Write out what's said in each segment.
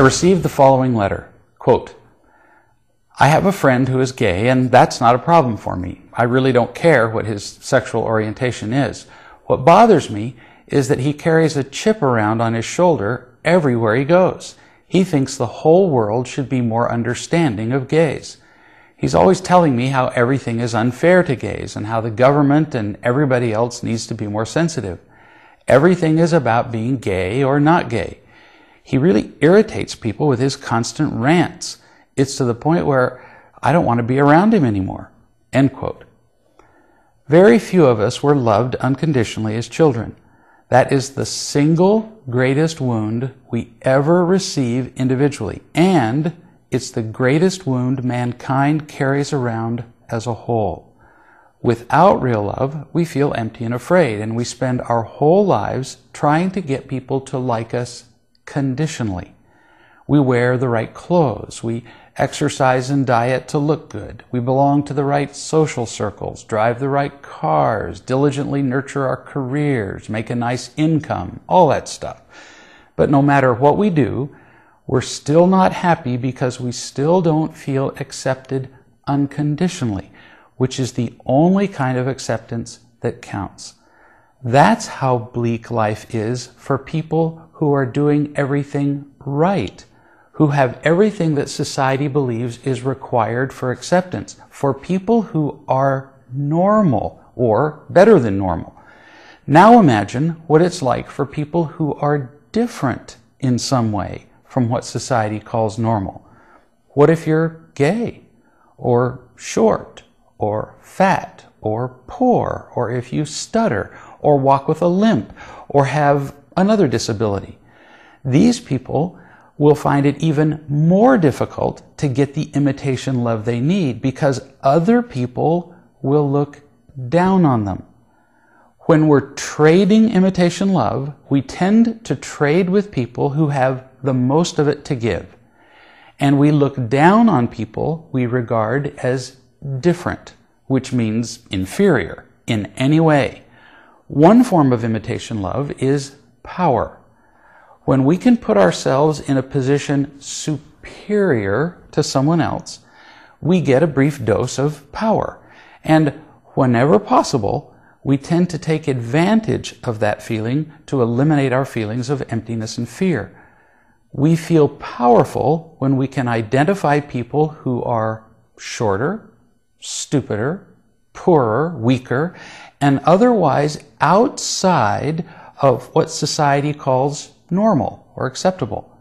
received the following letter, quote, "I have a friend who is gay, and that's not a problem for me. I really don't care what his sexual orientation is. What bothers me is that he carries a chip around on his shoulder everywhere he goes. He thinks the whole world should be more understanding of gays. He's always telling me how everything is unfair to gays and how the government and everybody else needs to be more sensitive. Everything is about being gay or not gay. He really irritates people with his constant rants. It's to the point where I don't want to be around him anymore." End quote. Very few of us were loved unconditionally as children. That is the single greatest wound we ever receive individually, and it's the greatest wound mankind carries around as a whole. Without real love, we feel empty and afraid, and we spend our whole lives trying to get people to like us conditionally. We wear the right clothes, we exercise and diet to look good, we belong to the right social circles, drive the right cars, diligently nurture our careers, make a nice income, all that stuff. But no matter what we do, we're still not happy because we still don't feel accepted unconditionally, which is the only kind of acceptance that counts. That's how bleak life is for people who are doing everything right, who have everything that society believes is required for acceptance, for people who are normal or better than normal. Now imagine what it's like for people who are different in some way from what society calls normal. What if you're gay, or short, or fat, or poor, or if you stutter, or walk with a limp, or have another disability? These people will find it even more difficult to get the imitation love they need because other people will look down on them. When we're trading imitation love, we tend to trade with people who have the most of it to give. And we look down on people we regard as different, which means inferior in any way. One form of imitation love is power. When we can put ourselves in a position superior to someone else, we get a brief dose of power. And whenever possible, we tend to take advantage of that feeling to eliminate our feelings of emptiness and fear. We feel powerful when we can identify people who are shorter, stupider, poorer, weaker, and otherwise outside of what society calls normal or acceptable.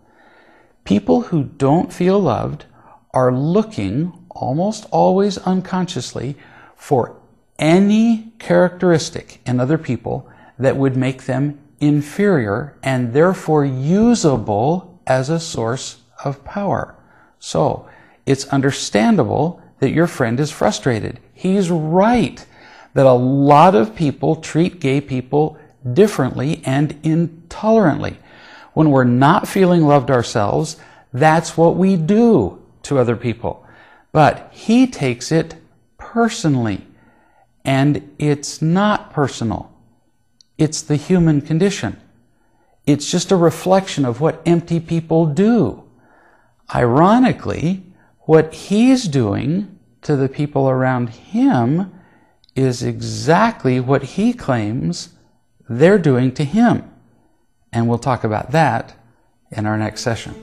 People who don't feel loved are looking, almost always unconsciously, for any characteristic in other people that would make them inferior and therefore usable as a source of power. So, it's understandable that your friend is frustrated. He's right that a lot of people treat gay people differently and intolerantly. When we're not feeling loved ourselves, that's what we do to other people. But he takes it personally. And it's not personal. It's the human condition. It's just a reflection of what empty people do. Ironically, what he's doing to the people around him is exactly what he claims they're doing to him. And we'll talk about that in our next session.